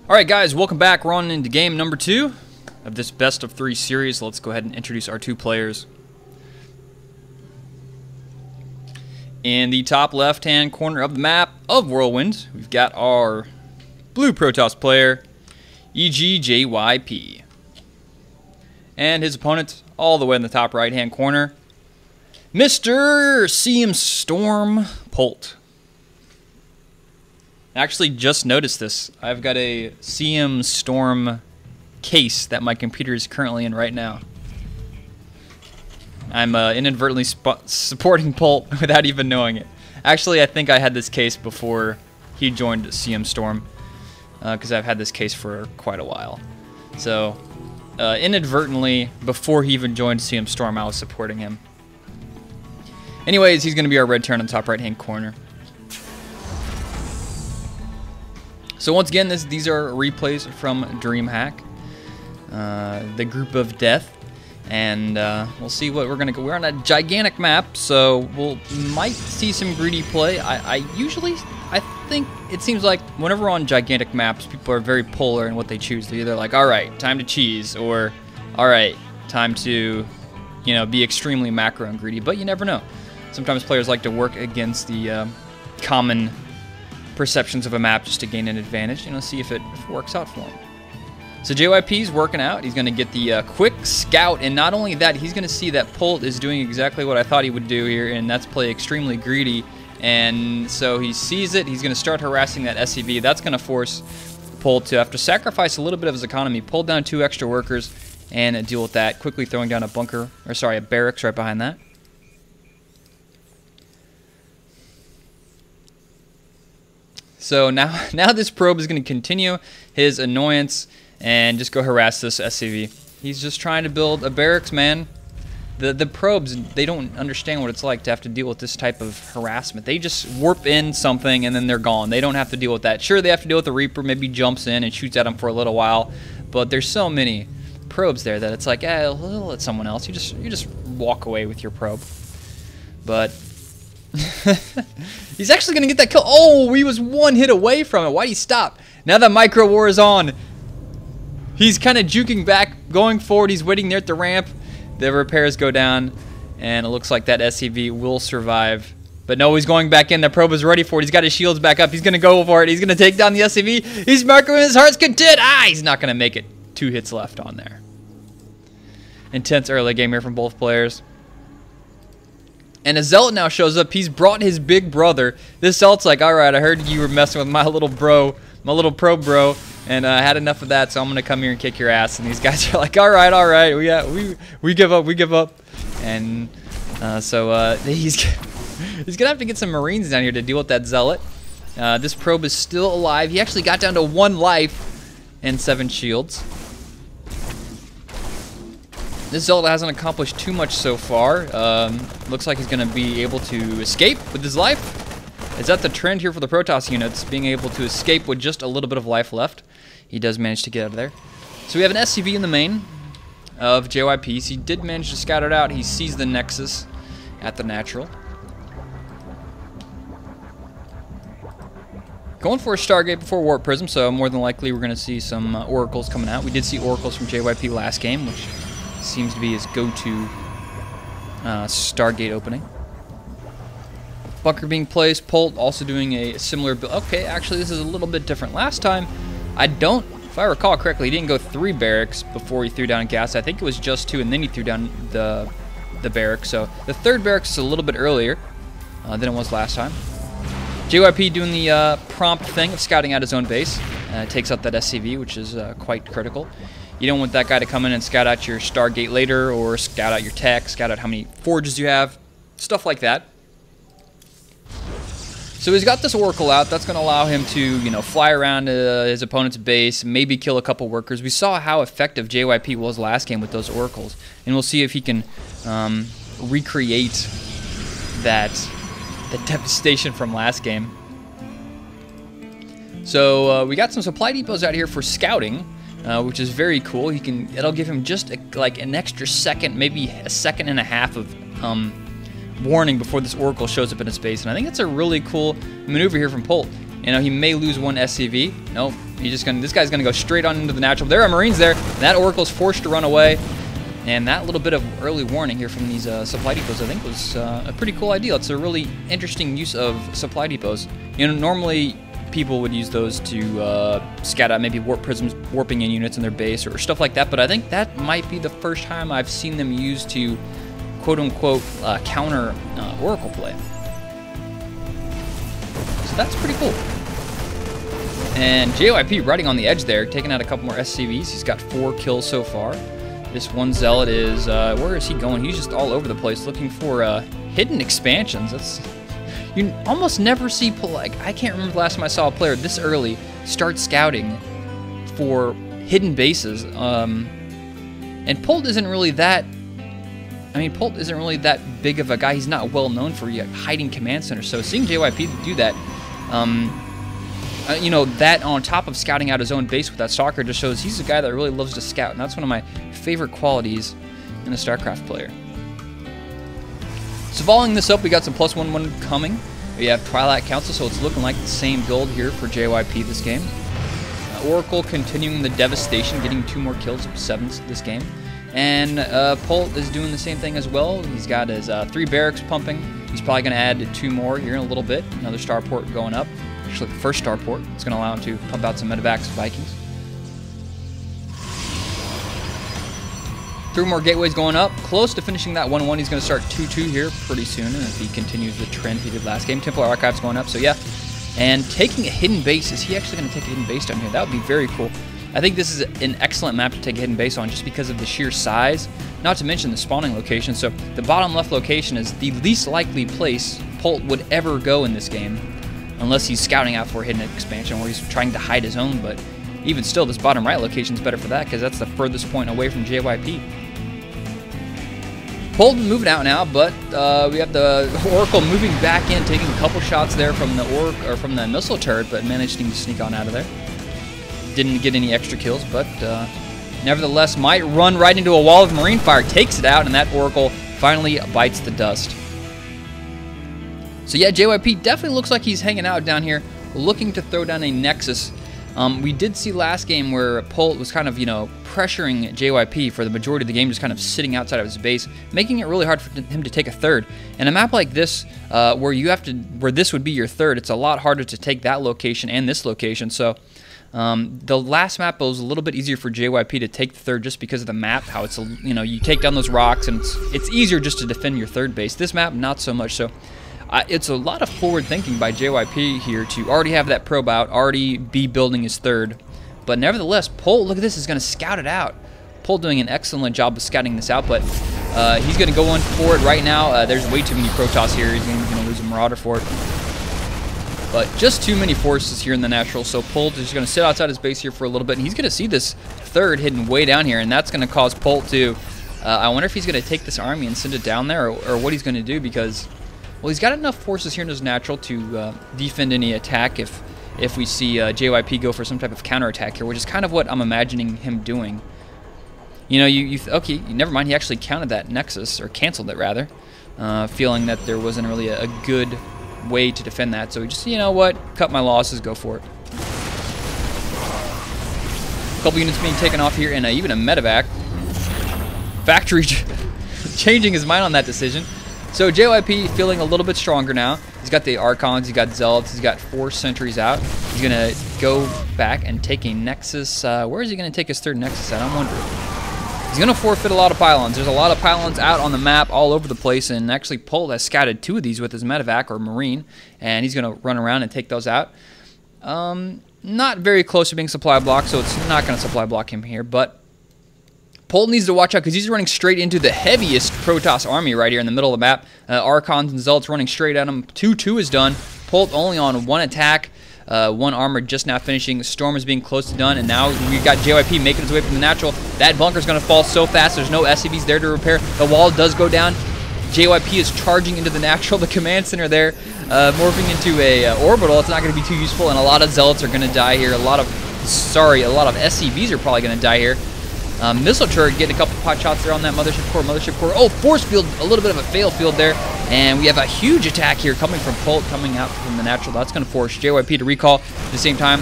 Alright guys, welcome back. We're on into game number 2 of this best of 3 series. Let's go ahead and introduce our 2 players. In the top left hand corner of the map of Whirlwind, we've got our blue Protoss player, JYP. And his opponent, all the way in the top right hand corner, Mr. Storm Polt. I actually just noticed this. I've got a Storm case that my computer is currently in right now. I'm inadvertently supporting Polt without even knowing it. Actually, I think I had this case before he joined Storm, because I've had this case for quite a while. So, inadvertently, before he even joined Storm, I was supporting him. Anyways, he's going to be our red Terran in the top right-hand corner. So once again, these are replays from DreamHack, the Group of Death, and we'll see what we're gonna go. We're on a gigantic map, so might see some greedy play. I think it seems like whenever we're on gigantic maps, people are very polar in what they choose. They're either like, all right, time to cheese, or all right, time to, be extremely macro and greedy. But you never know. Sometimes players like to work against the common perceptions of a map just to gain an advantage, see if it works out for him. So JYP's working out. He's going to get the quick scout, and not only that, he's going to see that Polt is doing exactly what I thought he would do here, and that's play extremely greedy. And so he sees it. He's going to start harassing that SCV. That's going to force Polt to have to sacrifice a little bit of his economy, pull down 2 extra workers, and deal with that. Quickly throwing down a barracks right behind that. So now this probe is going to continue his annoyance and just go harass this SCV. He's just trying to build a barracks, man. The probes, they don't understand what it's like to have to deal with this type of harassment. They just warp in something and then they're gone. They don't have to deal with that. Sure, they have to deal with the Reaper, maybe jumps in and shoots at them for a little while, but there's so many probes there that it's like, we'll let someone else. You just walk away with your probe. But he's actually going to get that kill. Oh, he was 1 hit away from it. Why'd he stop? Now that micro war is on, he's kind of juking back, going forward. He's waiting there at the ramp. The repairs go down, and it looks like that SCV will survive. But no, he's going back in. The probe is ready for it. He's got his shields back up. He's going to go for it. He's going to take down the SCV. He's marking his heart's content. He's not going to make it. 2 hits left on there. Intense early game here from both players. And a Zealot now shows up. He's brought his big brother. This Zealot's like, all right, I heard you were messing with my little probe bro, and I had enough of that, so I'm going to come here and kick your ass. And these guys are like, all right, we give up. And so he's going to have to get some Marines down here to deal with that Zealot. This probe is still alive. He actually got down to 1 life and 7 shields. This Zealot hasn't accomplished too much so far. Looks like he's going to be able to escape with his life. Is that the trend here for the Protoss units, being able to escape with just a little bit of life left? He does manage to get out of there. So we have an SCV in the main of JYP's. He did manage to scout it out. He sees the Nexus at the natural. Going for a Stargate before Warp Prism, so more than likely we're going to see some Oracles coming out. We did see Oracles from JYP last game, which seems to be his go-to Stargate opening. Bunker being placed. Polt also doing a similar build. Okay, actually this is a little bit different. Last time, if I recall correctly, he didn't go 3 barracks before he threw down gas. I think it was just 2, and then he threw down the barracks. So the 3rd barracks is a little bit earlier than it was last time. JYP doing the prompt thing of scouting out his own base. Takes out that SCV, which is quite critical. You don't want that guy to come in and scout out your Stargate later, or scout out your tech, scout out how many forges you have, stuff like that. So he's got this Oracle out. That's going to allow him to, fly around his opponent's base, maybe kill a couple workers. We saw how effective JYP was last game with those Oracles, and we'll see if he can recreate the devastation from last game. So we got some supply depots out here for scouting, which is very cool. It'll give him just like an extra second, maybe a second and a half of warning before this Oracle shows up in his base, and I think that's a really cool maneuver here from Polt. You know, he may lose one SCV. Nope. This guy's gonna go straight on into the natural. There are Marines there. That Oracle's forced to run away. And that little bit of early warning here from these supply depots, I think, was a pretty cool idea. It's a really interesting use of supply depots. You know, normally people would use those to scout out maybe warp prisms, warping in units in their base or stuff like that. But I think that might be the first time I've seen them used to, quote-unquote, counter Oracle play. So that's pretty cool. And JYP riding on the edge there, taking out a couple more SCVs. He's got 4 kills so far. This one Zealot is, where is he going? He's just all over the place looking for hidden expansions. You almost never see, like, I can't remember the last time I saw a player this early start scouting for hidden bases. And Polt isn't really that, Polt isn't really that big of a guy. He's not well known for hiding command centers. So seeing JYP do that, you know, that on top of scouting out his own base with that stalker just shows he's a guy that really loves to scout, and that's one of my favorite qualities in a StarCraft player. So following this up, we got some +1/1 coming. We have Twilight Council, so it's looking like the same build here for JYP this game. Oracle continuing the devastation, getting 2 more kills, 7 this game. And Polt is doing the same thing as well. He's got his 3 barracks pumping. He's probably going to add 2 more here in a little bit. Another starport going up. Actually, the first starport. It's going to allow him to pump out some medevacs Vikings. 3 more gateways going up. Close to finishing that 1-1. He's going to start 2-2 here pretty soon if he continues the trend he did last game. Templar Archives going up, so yeah. And taking a hidden base. Is he actually going to take a hidden base down here? That would be very cool. I think this is an excellent map to take a hidden base on just because of the sheer size, not to mention the spawning location. So the bottom left location is the least likely place Polt would ever go in this game, unless he's scouting out for a hidden expansion or he's trying to hide his own. But even still, this bottom right location is better for that because that's the furthest point away from JYP. Polt moving out now, but we have the Oracle moving back in, taking a couple shots there from the missile turret, but managing to sneak on out of there. Didn't get any extra kills, but nevertheless might run right into a wall of Marine fire, takes it out, and that Oracle finally bites the dust. So yeah, JYP definitely looks like he's hanging out down here, looking to throw down a Nexus. We did see last game where Polt was kind of, you know, pressuring JYP for the majority of the game, just kind of sitting outside of his base, making it really hard for him to take a third. And a map like this, where this would be your third, it's a lot harder to take that location and this location. So the last map was a little bit easier for JYP to take the third just because of the map, how it's, you know, you take down those rocks and it's easier just to defend your third base. This map, not so much. So it's a lot of forward thinking by JYP here to already have that probe out, already be building his third. But nevertheless, Polt, look at this, is going to scout it out. Polt doing an excellent job of scouting this out, but he's going to go in for it right now. There's way too many Protoss here. He's going to lose a Marauder for it. But just too many forces here in the natural, so Polt is going to sit outside his base here for a little bit, and he's going to see this third hidden way down here, and that's going to cause Polt to... I wonder if he's going to take this army and send it down there, or what he's going to do, because... Well, he's got enough forces here in his natural to defend any attack if we see JYP go for some type of counterattack here, which is kind of what I'm imagining him doing. You know, okay, never mind. He actually counted that Nexus, or canceled it rather, feeling that there wasn't really a good way to defend that. So he just, you know what, cut my losses, go for it. A couple units being taken off here, and even a medevac. Factory changing his mind on that decision. So JYP feeling a little bit stronger now. He's got the Archons, he's got Zealots, he's got 4 sentries out. He's going to go back and take a Nexus. Where is he going to take his third Nexus at? I'm wondering. He's going to forfeit a lot of pylons. There's a lot of pylons out on the map all over the place, and actually Polt has scouted 2 of these with his medevac or Marine, and he's going to run around and take those out. Not very close to being supply blocked, so it's not going to supply block him here, but Polt needs to watch out because he's running straight into the heaviest Protoss army right here in the middle of the map. Archons and Zealots running straight at him. 2-2 is done. Polt only on 1 attack. 1 armor just now finishing. Storm is being close to done, and now we've got JYP making his way from the natural. That bunker's going to fall so fast. There's no SCVs there to repair. The wall does go down. JYP is charging into the natural. The command center there, morphing into a orbital. It's not going to be too useful, and a lot of Zealots are going to die here. A lot of SCVs are probably going to die here. Missile turret getting a couple pot shots there on that mothership core. Oh, force field, a little bit of a fail field there. And we have a huge attack here coming from Polt, coming out from the natural. That's going to force JYP to recall. At the same time,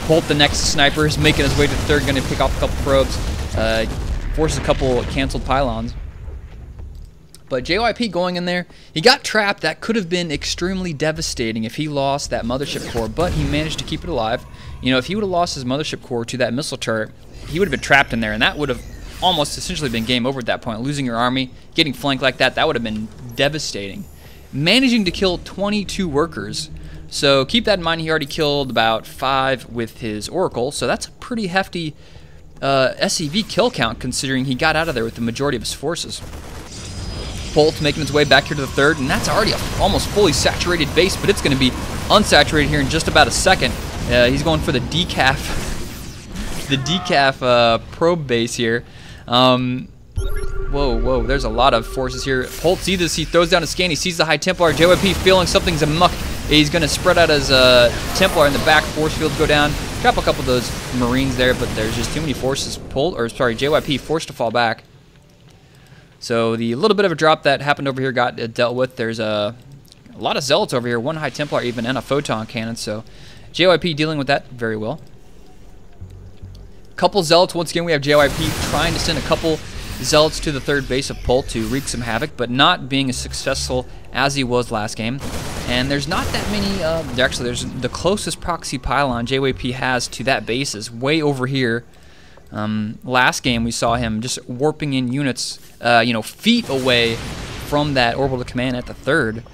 Polt, the next sniper, is making his way to the third, going to pick off a couple probes. Forces a couple canceled pylons. But JYP going in there, he got trapped. That could have been extremely devastating if he lost that mothership core, but he managed to keep it alive. You know, if he would have lost his mothership core to that missile turret, he would have been trapped in there, and that would have almost essentially been game over at that point. Losing your army, getting flanked like that, that would have been devastating. Managing to kill 22 workers. So keep that in mind, he already killed about 5 with his Oracle, so that's a pretty hefty SCV kill count considering he got out of there with the majority of his forces. Polt making its way back here to the third, and that's already a almost fully saturated base, but it's going to be unsaturated here in just about a second. He's going for the decaf, probe base here. Whoa, there's a lot of forces here. Polt sees this, he throws down a scan, he sees the High Templar. JYP feeling something's amuck. He's going to spread out his Templar in the back, force fields go down, drop a couple of those Marines there, but there's just too many forces. JYP forced to fall back. So the little bit of a drop that happened over here got dealt with. There's a lot of Zealots over here, 1 High Templar even, and a Photon Cannon, so JYP dealing with that very well. Couple Zealots, once again we have JYP trying to send a couple Zealots to the third base of Polt to wreak some havoc, but not being as successful as he was last game. And there's not that many, actually there's the closest proxy pylon JYP has to that base is way over here. Last game we saw him just warping in units, feet away from that orbital command at the third,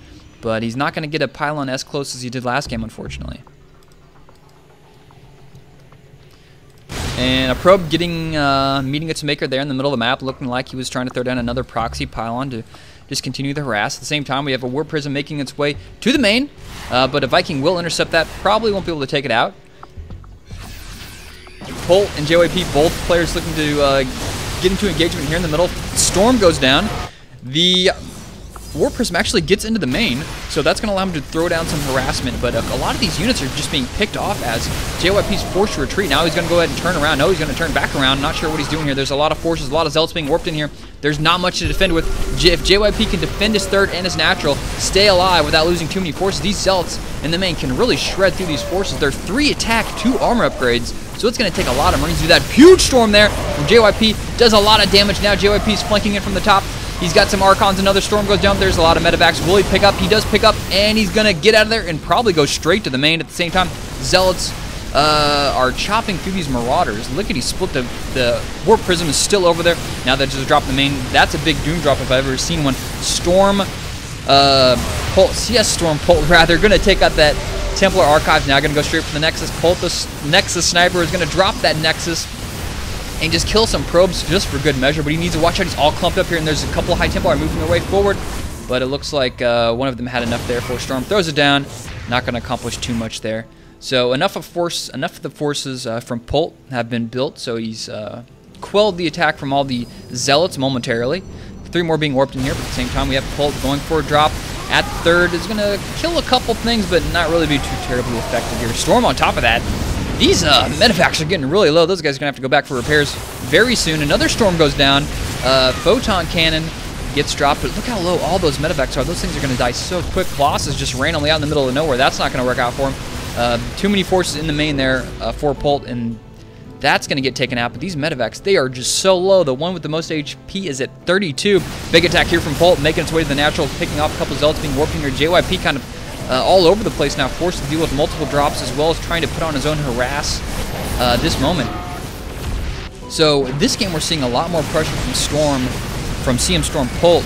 but he's not going to get a pylon as close as he did last game, unfortunately. And a probe getting meeting its maker there in the middle of the map, looking like he was trying to throw down another proxy pylon to just continue the harass. At the same time, we have a Warp Prism making its way to the main, but a Viking will intercept that. Probably won't be able to take it out. Polt and JYP, both players looking to get into engagement here in the middle. Storm goes down. The Warp Prism actually gets into the main, so that's going to allow him to throw down some harassment, but a lot of these units are just being picked off as JYP's forced to retreat. Now he's going to go ahead and turn around. No, he's going to turn back around. Not sure what he's doing here. There's a lot of forces, a lot of Zealots being warped in here. There's not much to defend with. If JYP can defend his third and his natural, stay alive without losing too many forces, these Zealots in the main can really shred through these forces. They're 3 attack, 2 armor upgrades, so it's going to take a lot of Marines to do that. Huge storm there from JYP. Does a lot of damage now. JYP's flanking in from the top. He's got some Archons. Another storm goes down. There's a lot of medevacs. Will he pick up? He does pick up, and he's going to get out of there and probably go straight to the main. At the same time, Zealots are chopping through these Marauders. Lickety split. The Warp Prism is still over there. Now that just dropped the main. That's a big Doom drop if I've ever seen one. Storm, Polt, CS Storm Polt, rather, going to take out that Templar Archives. Now going to go straight for the Nexus. Polt, the Nexus Sniper, is going to drop that Nexus and just kill some probes just for good measure, but he needs to watch out. He's all clumped up here, and there's a couple of High Templar moving their way forward, but it looks like one of them had enough there for Storm. Throws it down. Not going to accomplish too much there. So enough of the forces from Polt have been built, so he's quelled the attack from all the Zealots momentarily. 3 more being warped in here, but at the same time we have Polt going for a drop at third. Is going to kill a couple things, but not really be too terribly effective here. Storm on top of that. These medevacs are getting really low. Those guys are going to have to go back for repairs very soon. Another storm goes down. Photon Cannon gets dropped, but look how low all those medevacs are. Those things are going to die so quick. Colossus just randomly out in the middle of nowhere. That's not going to work out for him. Too many forces in the main there for Polt, and that's going to get taken out. But these medevacs, they are just so low. The one with the most HP is at 32. Big attack here from Polt, making its way to the natural, picking off a couple of Zealots being warped in here. JYP kind of all over the place now, forced to deal with multiple drops as well as trying to put on his own harass this moment. So this game we're seeing a lot more pressure from CM Storm Polt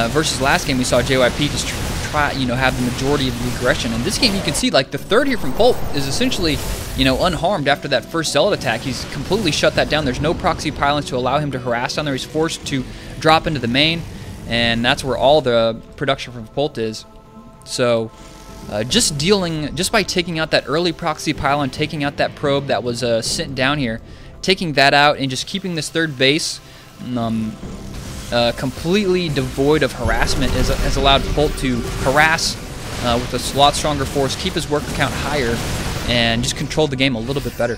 versus last game we saw JYP just try, have the majority of the aggression. And this game you can see like the third here from Polt is essentially, unharmed after that first Zealot attack. He's completely shut that down. There's no proxy pylons to allow him to harass down there. He's forced to drop into the main, and that's where all the production from Polt is. So just by taking out that early proxy pylon, taking out that probe that was sent down here, taking that out and just keeping this third base completely devoid of harassment has allowed Polt to harass with a lot stronger force, keep his worker count higher, and just control the game a little bit better.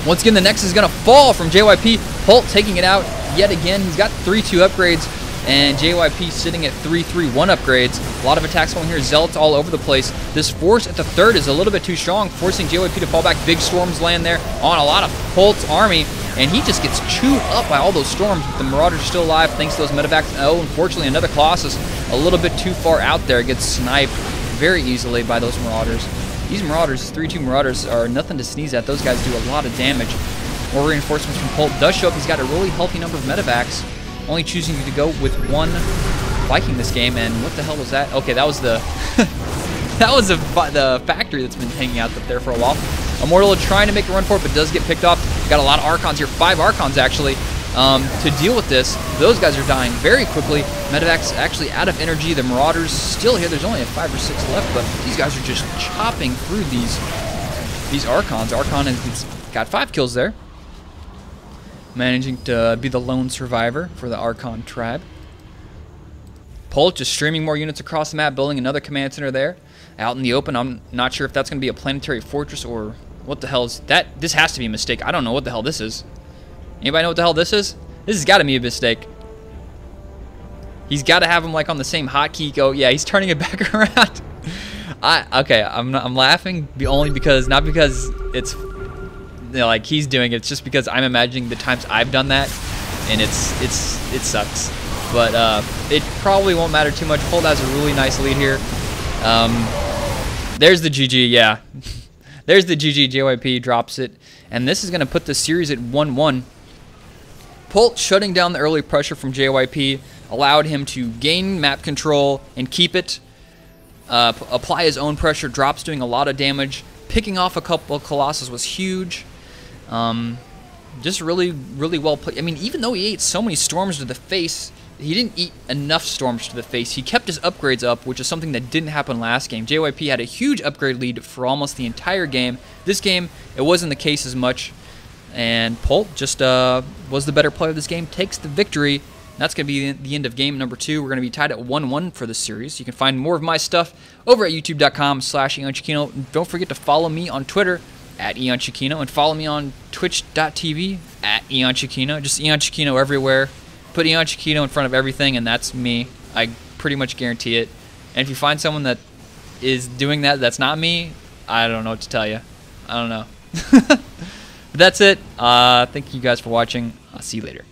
Once again, the Nexus is going to fall from JYP. Polt taking it out yet again. He's got 3-2 upgrades, and JYP sitting at 3-3-1 upgrades. A lot of attacks going here. Zealots all over the place. This force at the third is a little bit too strong, forcing JYP to fall back. Big storms land there on a lot of Polt's army, and he just gets chewed up by all those storms. But the Marauders are still alive thanks to those medevacs. Oh, unfortunately, another Colossus a little bit too far out there. Gets sniped very easily by those Marauders. These Marauders, 3-2 Marauders, are nothing to sneeze at. Those guys do a lot of damage. More reinforcements from Polt does show up. He's got a really healthy number of medevacs, only choosing to go with one Viking this game. And what the hell was that? Okay, that was the that was the factory that's been hanging out up there for a while. Immortal trying to make a run for it, but does get picked off. Got a lot of Archons here, 5 Archons actually, to deal with this. Those guys are dying very quickly. Medevac's actually out of energy. The Marauders still here. There's only 5 or 6 left, but these guys are just chopping through these Archons. Archon has got 5 kills there, managing to be the lone survivor for the Archon tribe. Polt just streaming more units across the map, building another command center there out in the open. I'm not sure if that's going to be a planetary fortress or what the hell is that. This has to be a mistake. I don't know what the hell this is. Anybody know what the hell this is? This has got to be a mistake. He's got to have them like on the same hotkey. Oh yeah, he's turning it back around. Okay, I'm laughing only because, not because it's like he's doing it. It's just because I'm imagining the times I've done that, and it sucks. But it probably won't matter too much. Polt has a really nice lead here. There's the GG, yeah. There's the GG. JYP drops it, and this is going to put the series at 1-1. Polt shutting down the early pressure from JYP allowed him to gain map control and keep it. Apply his own pressure. Drops doing a lot of damage. Picking off a couple of Colossus was huge. Just really, really well played. I mean, even though he ate so many storms to the face, he didn't eat enough storms to the face. He kept his upgrades up, which is something that didn't happen last game. JYP had a huge upgrade lead for almost the entire game. This game, it wasn't the case as much, and Polt just was the better player of this game, takes the victory. That's going to be the end of game number 2. We're going to be tied at 1-1 for this series. You can find more of my stuff over at youtube.com/EonShiKeno. Don't forget to follow me on Twitter at EonShiKeno, and follow me on twitch.tv at EonShiKeno. Just EonShiKeno everywhere. Put EonShiKeno in front of everything, and that's me. I pretty much guarantee it. And if you find someone that is doing that that's not me, I don't know what to tell you. I don't know. But that's it. Thank you guys for watching. I'll see you later.